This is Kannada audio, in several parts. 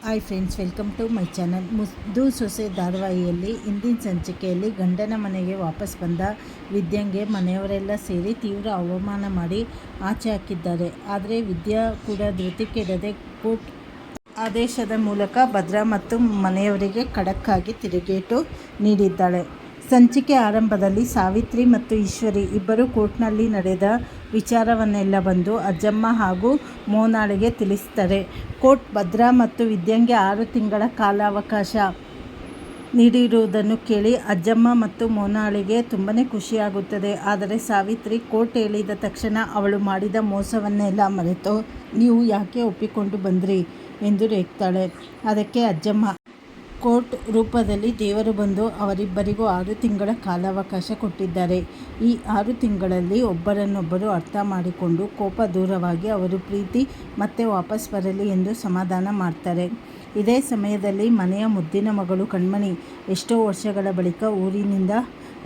Hi friends, welcome to my channel. ಮುದ್ದು ಸೊಸೆ ಧಾರಾವಾಹಿಯಲ್ಲಿ ಇಂದಿನ ಸಂಚಿಕೆಯಲ್ಲಿ ಗಂಡನ ಮನೆಗೆ ವಾಪಸ್ ಬಂದ ವಿದ್ಯಾಂಗೆ ಮನೆಯವರೆಲ್ಲ ಸೇರಿ ತೀವ್ರ ಅವಮಾನ ಮಾಡಿ ಆಚೆ ಹಾಕಿದ್ದಾರೆ. ಆದರೆ ವಿದ್ಯಾ ಕೂಡ ಧೃತಿ ಕೆಡದೆ ಕೋರ್ಟ್ ಆದೇಶದ ಮೂಲಕ ಭದ್ರಾ ಮತ್ತು ಮನೆಯವರಿಗೆ ಖಡಕ್ಕಾಗಿ ತಿರುಗೇಟು ನೀಡಿದ್ದಾಳೆ. ಸಂಚಿಕೆ ಆರಂಭದಲ್ಲಿ ಸಾವಿತ್ರಿ ಮತ್ತು ಈಶ್ವರಿ ಇಬ್ಬರು ಕೋರ್ಟ್ನಲ್ಲಿ ನಡೆದ ವಿಚಾರವನ್ನೆಲ್ಲ ಬಂದು ಅಜ್ಜಮ್ಮ ಹಾಗೂ ಮೋನಾಳಿಗೆ ತಿಳಿಸ್ತಾರೆ. ಕೋರ್ಟ್ ಭದ್ರಾ ಮತ್ತು ವಿದ್ಯಾಂಗೆ 6 ತಿಂಗಳ ಕಾಲಾವಕಾಶ ನೀಡಿರುವುದನ್ನು ಕೇಳಿ ಅಜ್ಜಮ್ಮ ಮತ್ತು ಮೋನಾಳಿಗೆ ತುಂಬಾ ಖುಷಿಯಾಗುತ್ತದೆ. ಆದರೆ ಸಾವಿತ್ರಿ ಕೋರ್ಟ್ ಹೇಳಿದ ತಕ್ಷಣ ಅವಳು ಮಾಡಿದ ಮೋಸವನ್ನೆಲ್ಲ ಮರೆತು ನೀವು ಯಾಕೆ ಒಪ್ಪಿಕೊಂಡು ಬಂದ್ರಿ ಎಂದು ರೇಗ್ತಾಳೆ. ಅದಕ್ಕೆ ಅಜ್ಜಮ್ಮ, ಕೋರ್ಟ್ ರೂಪದಲ್ಲಿ ದೇವರು ಬಂದು ಅವರಿಬ್ಬರಿಗೂ 6 ತಿಂಗಳ ಕಾಲಾವಕಾಶ ಕೊಟ್ಟಿದ್ದಾರೆ. ಈ 6 ತಿಂಗಳಲ್ಲಿ ಒಬ್ಬರನ್ನೊಬ್ಬರು ಅರ್ಥ ಮಾಡಿಕೊಂಡು ಕೋಪ ದೂರವಾಗಿ ಅವರು ಪ್ರೀತಿ ಮತ್ತೆ ವಾಪಸ್ ಬರಲಿ ಎಂದು ಸಮಾಧಾನ ಮಾಡ್ತಾರೆ. ಇದೇ ಸಮಯದಲ್ಲಿ ಮನೆಯ ಮುದ್ದಿನ ಮಗಳು ಕಣ್ಮಣಿ ಎಷ್ಟೋ ವರ್ಷಗಳ ಬಳಿಕ ಊರಿನಿಂದ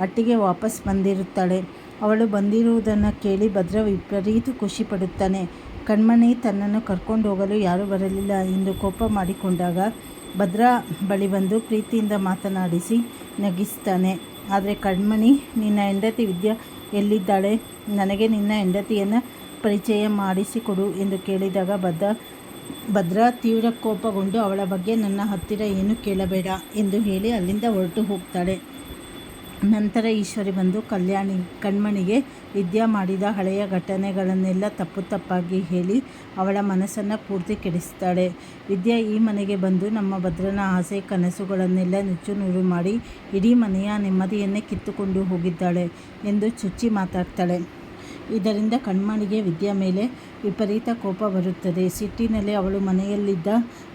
ಅಟ್ಟಿಗೆ ವಾಪಸ್ ಬಂದಿರುತ್ತಾಳೆ. ಅವಳು ಬಂದಿರುವುದನ್ನು ಕೇಳಿ ಭದ್ರ ವಿಪರೀತ ಖುಷಿ ಪಡುತ್ತಾನೆ. ಕಣ್ಮಣಿ ತನ್ನನ್ನು ಕರ್ಕೊಂಡು ಹೋಗಲು ಯಾರೂ ಬರಲಿಲ್ಲ ಎಂದು ಕೋಪ ಮಾಡಿಕೊಂಡಾಗ ಭದ್ರಾ ಬಳಿ ಬಂದು ಪ್ರೀತಿಯಿಂದ ಮಾತನಾಡಿಸಿ ನಗಿಸ್ತಾನೆ. ಆದರೆ ಕಣ್ಮಣಿ, ನಿನ್ನ ಹೆಂಡತಿ ವಿದ್ಯಾ ಎಲ್ಲಿದ್ದಾಳೆ? ನನಗೆ ನಿನ್ನ ಹೆಂಡತಿಯನ್ನು ಪರಿಚಯ ಮಾಡಿಸಿಕೊಡು ಎಂದು ಕೇಳಿದಾಗ ಭದ್ರಾ ತೀವ್ರ ಕೋಪಗೊಂಡು ಅವಳ ಬಗ್ಗೆ ನನ್ನ ಹತ್ತಿರ ಏನು ಕೇಳಬೇಡ ಎಂದು ಹೇಳಿ ಅಲ್ಲಿಂದ ಹೊರಟು ಹೋಗ್ತಾಳೆ. ನಂತರ ಈಶ್ವರಿ ಬಂದು ಕಣ್ಮಣಿಗೆ ವಿದ್ಯಾ ಮಾಡಿದ ಹಳೆಯ ಘಟನೆಗಳನ್ನೆಲ್ಲ ತಪ್ಪಾಗಿ ಹೇಳಿ ಅವಳ ಮನಸ್ಸನ್ನು ಪೂರ್ತಿ ಕೆಡಿಸ್ತಾಳೆ. ವಿದ್ಯಾ ಈ ಮನೆಗೆ ಬಂದು ನಮ್ಮ ಭದ್ರನ ಆಸೆ ಕನಸುಗಳನ್ನೆಲ್ಲ ನುಚ್ಚು ನೂರು ಮಾಡಿ ಇಡೀ ಮನೆಯ ನೆಮ್ಮದಿಯನ್ನೇ ಕಿತ್ತುಕೊಂಡು ಹೋಗಿದ್ದಾಳೆ ಎಂದು ಚುಚ್ಚಿ ಮಾತಾಡ್ತಾಳೆ. ಇದರಿಂದ ಕಣ್ಮಣಿಗೆ ವಿದ್ಯಾ ಮೇಲೆ ವಿಪರೀತ ಕೋಪ ಬರುತ್ತದೆ. ಸಿಟ್ಟಿನಲ್ಲಿ ಅವಳು ಮನೆಯಲ್ಲಿದ್ದ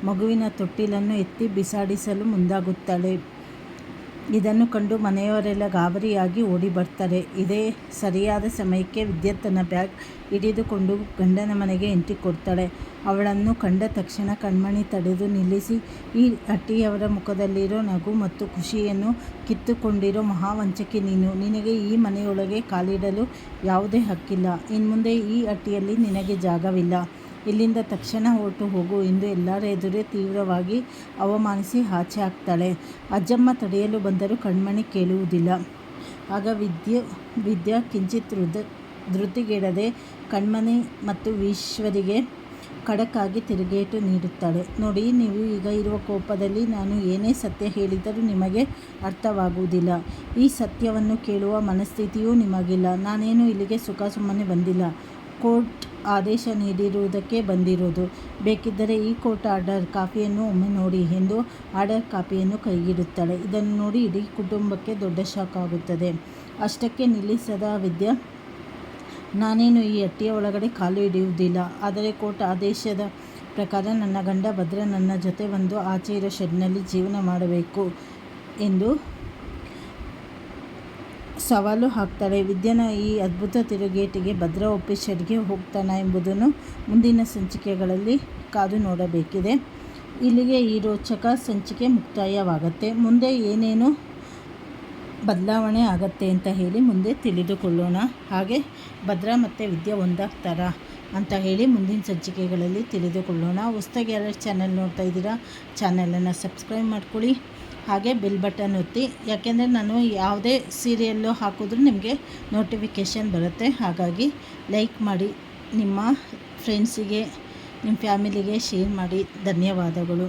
ಮಗುವಿನ ತೊಟ್ಟಿಲನ್ನು ಎತ್ತಿ ಬಿಸಾಡಿಸಲು ಮುಂದಾಗುತ್ತಾಳೆ. ಇದನ್ನು ಕಂಡು ಮನೆಯವರೆಲ್ಲ ಗಾಬರಿಯಾಗಿ ಓಡಿ ಬರ್ತಾರೆ. ಇದೇ ಸರಿಯಾದ ಸಮಯಕ್ಕೆ ವಿದ್ಯಾ ತನ್ನ ಬ್ಯಾಗ್ ಹಿಡಿದುಕೊಂಡು ಗಂಡನ ಮನೆಗೆ ಎಂಟ್ರಿ ಕೊಡ್ತಾಳೆ. ಅವಳನ್ನು ಕಂಡ ತಕ್ಷಣ ಕಣ್ಮಣಿ ತಡೆದು ನಿಲ್ಲಿಸಿ, ಈ ಅಟ್ಟಿಯವರ ಮುಖದಲ್ಲಿರೋ ನಗು ಮತ್ತು ಖುಷಿಯನ್ನು ಕಿತ್ತುಕೊಂಡಿರೋ ಮಹಾವಂಚಕಿ ನೀನು. ನಿನಗೆ ಈ ಮನೆಯೊಳಗೆ ಕಾಲಿಡಲು ಯಾವುದೇ ಹಕ್ಕಿಲ್ಲ. ಇನ್ಮುಂದೆ ಈ ಅಟ್ಟಿಯಲ್ಲಿ ನಿನಗೆ ಜಾಗವಿಲ್ಲ. ಇಲ್ಲಿಂದ ತಕ್ಷಣ ಹೊರಟು ಹೋಗು ಎಂದು ಎಲ್ಲರ ಎದುರೇ ತೀವ್ರವಾಗಿ ಅವಮಾನಿಸಿ ಆಚೆ ಹಾಕ್ತಾಳೆ. ಅಜ್ಜಮ್ಮ ತಡೆಯಲು ಬಂದರೂ ಕಣ್ಮಣಿ ಕೇಳುವುದಿಲ್ಲ. ಆಗ ವಿದ್ಯಾ ಕಿಂಚಿತ್ ಧೃತಿಗೆಡದೆ ಕಣ್ಮಣಿ ಮತ್ತು ಈಶ್ವರಿಗೆ ಖಡಕ್ಕಾಗಿ ತಿರುಗೇಟು ನೀಡುತ್ತಾಳೆ. ನೋಡಿ, ನೀವು ಈಗ ಇರುವ ಕೋಪದಲ್ಲಿ ನಾನು ಏನೇ ಸತ್ಯ ಹೇಳಿದರೂ ನಿಮಗೆ ಅರ್ಥವಾಗುವುದಿಲ್ಲ. ಈ ಸತ್ಯವನ್ನು ಕೇಳುವ ಮನಸ್ಥಿತಿಯೂ ನಿಮಗಿಲ್ಲ. ನಾನೇನು ಇಲ್ಲಿಗೆ ಸುಮ್ಮನೆ ಬಂದಿಲ್ಲ. ಕೋರ್ಟ್ ಆದೇಶ ನೀಡಿರುವುದಕ್ಕೆ ಬಂದಿರೋದು. ಬೇಕಿದ್ದರೆ ಈ ಕೋರ್ಟ್ ಆರ್ಡರ್ ಕಾಪಿಯನ್ನು ಒಮ್ಮೆ ನೋಡಿ ಎಂದು ಆರ್ಡರ್ ಕಾಪಿಯನ್ನು ಕೈಗಿಡುತ್ತಾಳೆ. ಇದನ್ನು ನೋಡಿ ಇಡೀ ಕುಟುಂಬಕ್ಕೆ ದೊಡ್ಡ ಶಾಕ್ ಆಗುತ್ತದೆ. ಅಷ್ಟಕ್ಕೆ ನಿಲ್ಲಿಸದ ವಿದ್ಯಾ, ನಾನೇನು ಈ ಅಟ್ಟಿಯ ಒಳಗಡೆ ಕಾಲು ಹಿಡಿಯುವುದಿಲ್ಲ. ಆದರೆ ಕೋರ್ಟ್ ಆದೇಶದ ಪ್ರಕಾರ ನನ್ನ ಗಂಡ ಭದ್ರ ನನ್ನ ಜೊತೆ ಬಂದು ಆಚೆ ಇರೋ ಶೆಡ್ನಲ್ಲಿ ಜೀವನ ಮಾಡಬೇಕು ಎಂದು ಸವಾಲು ಹಾಕ್ತಾಳೆ. ವಿದ್ಯನ ಈ ಅದ್ಭುತ ತಿರುಗೇಟಿಗೆ ಭದ್ರ ಒಪ್ಪಿ ಶೆಡ್ಗೆ ಹೋಗ್ತಾನ ಎಂಬುದನ್ನು ಮುಂದಿನ ಸಂಚಿಕೆಗಳಲ್ಲಿ ಕಾದು ನೋಡಬೇಕಿದೆ. ಇಲ್ಲಿಗೆ ಈ ರೋಚಕ ಸಂಚಿಕೆ ಮುಕ್ತಾಯವಾಗುತ್ತೆ. ಮುಂದೆ ಏನೇನು ಬದಲಾವಣೆ ಆಗತ್ತೆ ಅಂತ ಹೇಳಿ ಮುಂದೆ ತಿಳಿದುಕೊಳ್ಳೋಣ. ಹಾಗೆ ಭದ್ರ ಮತ್ತು ವಿದ್ಯಾ ಒಂದಾಗ್ತಾರಾ ಅಂತ ಹೇಳಿ ಮುಂದಿನ ಸಂಚಿಕೆಗಳಲ್ಲಿ ತಿಳಿದುಕೊಳ್ಳೋಣ. ಹೊಸದಾಗಿ ಯಾರು ಚಾನಲ್ ನೋಡ್ತಾ ಇದ್ದೀರಾ, ಚಾನಲನ್ನು ಸಬ್ಸ್ಕ್ರೈಬ್ ಮಾಡ್ಕೊಳ್ಳಿ. ಹಾಗೆ ಬೆಲ್ ಬಟನ್ ಒತ್ತಿ, ಯಾಕೆಂದರೆ ನಾನು ಯಾವುದೇ ಸೀರಿಯಲ್ಲು ಹಾಕಿದ್ರೂ ನಿಮಗೆ ನೋಟಿಫಿಕೇಷನ್ ಬರುತ್ತೆ. ಹಾಗಾಗಿ ಲೈಕ್ ಮಾಡಿ, ನಿಮ್ಮ ಫ್ರೆಂಡ್ಸಿಗೆ, ನಿಮ್ಮ ಫ್ಯಾಮಿಲಿಗೆ ಶೇರ್ ಮಾಡಿ. ಧನ್ಯವಾದಗಳು.